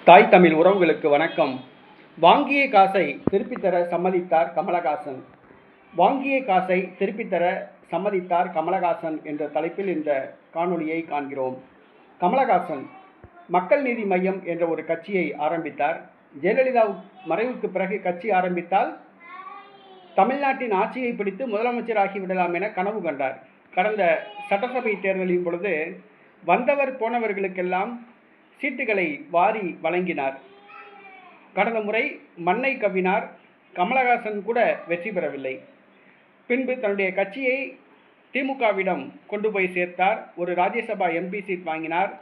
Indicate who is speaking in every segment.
Speaker 1: தாய் தமிழ் உறவுகளுக்கு வணக்கம். வாங்கிய காசை திருப்பித் தர சம்மதித்தார் கமலஹாசன். வாங்கிய காசை திருப்பித் தர சம்மதித்தார் கமலஹாசன் என்ற தலைப்பில் இந்த காணொளியை காண்கிறோம். கமலஹாசன் மக்கள் நீதி மய்யம் என்ற ஒரு கட்சியை ஆரம்பித்தார். ஜெயலலிதா மறைவுக்கு பிறகு கட்சி ஆரம்பித்தால் தமிழ்நாட்டின் ஆட்சியை பிடித்து முதலமைச்சராகிவிடலாம் என கனவு கண்டார். கடந்த சட்டசபை தேர்தலின் பொழுது வந்தவர் போனவர்களுக்கெல்லாம் சீட்டுகளை வாரி வழங்கினார். கடந்த முறை மண்ணை கவ்வினார். கமலஹாசன் கூட வெற்றி பெறவில்லை. பின்பு தன்னுடைய கட்சியை திமுகவிடம் கொண்டு போய் சேர்த்தார். ஒரு ராஜ்யசபா எம்பி சீட் வாங்கினார்.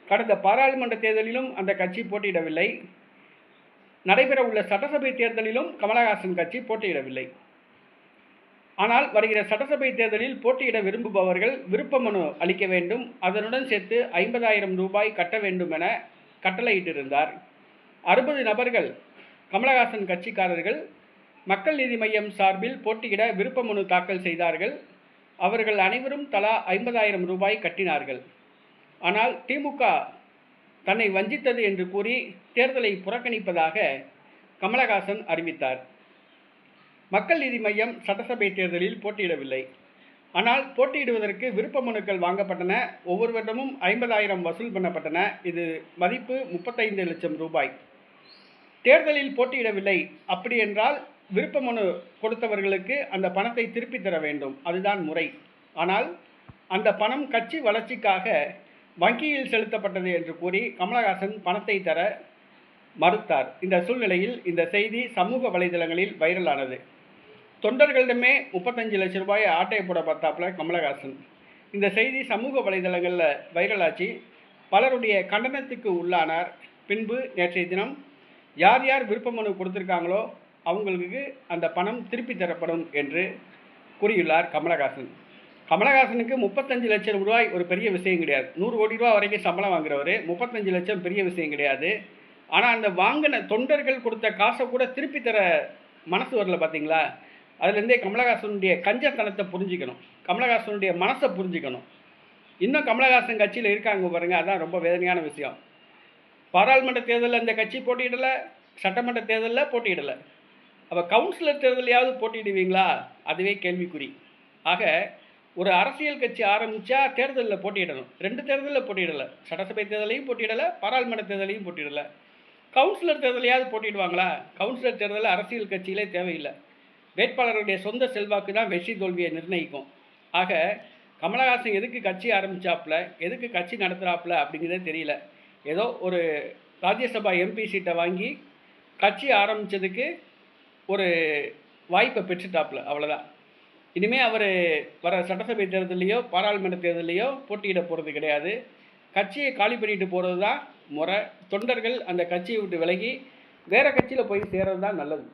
Speaker 1: கடந்த பாராளுமன்ற தேர்தலிலும் அந்த கட்சி போட்டியிடவில்லை. நடைபெற உள்ள சட்டசபை தேர்தலிலும் கமலஹாசன் கட்சி போட்டியிடவில்லை. ஆனால் வருகிற சட்டசபை தேர்தலில் போட்டியிட விரும்புபவர்கள் விருப்ப மனு அளிக்க வேண்டும், அதனுடன் சேர்த்து 50,000 ரூபாய் கட்ட வேண்டும் என கட்டளையிட்டிருந்தார். 60 நபர்கள் கமலஹாசன் கட்சிக்காரர்கள் மக்கள் நீதி மய்யம் சார்பில் போட்டியிட விருப்ப மனு தாக்கல் செய்தார்கள். அவர்கள் அனைவரும் தலா 50,000 ரூபாய் கட்டினார்கள். ஆனால் திமுக தன்னை வஞ்சித்தது என்று கூறி தேர்தலை புறக்கணிப்பதாக கமலஹாசன் அறிவித்தார். மக்கள் நீதி மய்யம் சட்டசபை தேர்தலில் போட்டியிடவில்லை. ஆனால் போட்டியிடுவதற்கு விருப்ப மனுக்கள் வாங்கப்பட்டன. ஒவ்வொரு வருடமும் 50,000 வசூல் பண்ணப்பட்டன. இது மதிப்பு 35 லட்சம் ரூபாய். தேர்தலில் போட்டியிடவில்லை. அப்படி என்றால் விருப்ப மனு கொடுத்தவர்களுக்கு அந்த பணத்தை திருப்பி தர வேண்டும், அதுதான் முறை. ஆனால் அந்த பணம் கட்சி வளர்ச்சிக்காக வங்கியில் செலுத்தப்பட்டது என்று கூறி கமலஹாசன் பணத்தை தர மறுத்தார். இந்த சூழ்நிலையில் இந்த செய்தி சமூக வலைதளங்களில் வைரலானது. தொண்டர்களிடமே 35 லட்சம் ரூபாய் ஆட்டை போட பார்த்தாப்புல கமலஹாசன். இந்த செய்தி சமூக வலைதளங்களில் வைரலாச்சு. பலருடைய கண்டனத்துக்கு உள்ளானார். பின்பு நேற்றைய தினம் யார் யார் விருப்ப மனு கொடுத்துருக்காங்களோ அவங்களுக்கு அந்த பணம் திருப்பி தரப்படும் என்று கூறியுள்ளார் கமலஹாசன். கமலஹாசனுக்கு 35 லட்சம் ரூபாய் ஒரு பெரிய விஷயம் கிடையாது. 100 கோடி ரூபா வரைக்கும் சம்பளம் வாங்குறவர் 35 லட்சம் பெரிய விஷயம் கிடையாது. ஆனால் அந்த வாங்கின தொண்டர்கள் கொடுத்த காசை கூட திருப்பி தர மனசு வரல. பார்த்தீங்களா? அதுலேருந்தே கமலஹாசனுடைய கஞ்சத்தனத்தை புரிஞ்சுக்கணும், கமலஹாசனுடைய மனசை புரிஞ்சுக்கணும். இன்னும் கமலஹாசன் கட்சியில் இருக்காங்க பாருங்க, அதான் ரொம்ப வேதனையான விஷயம். பாராளுமன்ற தேர்தலில் அந்த கட்சி போட்டியிடலை, சட்டமன்ற தேர்தலில் போட்டியிடலை. அப்போ கவுன்சிலர் தேர்தலையாவது போட்டியிடுவீங்களா? அதுவே கேள்விக்குறி. ஆக ஒரு அரசியல் கட்சி ஆரம்பித்தா தேர்தலில் போட்டியிடணும். 2 தேர்தலில் போட்டியிடலை, சட்டசபை தேர்தலையும் போட்டியிடலை, பாராளுமன்ற தேர்தலையும் போட்டியிடலை. கவுன்சிலர் தேர்தலையாவது போட்டியிடுவாங்களா? கவுன்சிலர் தேர்தலில் அரசியல் கட்சியிலே தேவையில்லை. வேட்பாளருடைய சொந்த செல்வாக்கு தான் வெற்றி தோல்வியை நிர்ணயிக்கும். ஆக கமலஹாசன் எதுக்கு கட்சி ஆரம்பித்தாப்புல, எதுக்கு கட்சி நடத்துகிறாப்புல அப்படிங்கிறதே தெரியல. ஏதோ ஒரு ராஜ்யசபா எம்பி சீட்டை வாங்கி கட்சி ஆரம்பித்ததுக்கு ஒரு வாய்ப்பை பெற்றுட்டாப்புல, அவ்வளோதான். இனிமேல் அவர் வர சட்டசபை தேர்தலையோ பாராளுமன்ற தேர்தலையோ போட்டியிட போகிறது கிடையாது. கட்சியை காலி பண்ணிட்டு போகிறது தான் முறை. தொண்டர்கள் அந்த கட்சியை விட்டு விலகி வேறு கட்சியில் போய் சேர்றது தான் நல்லது.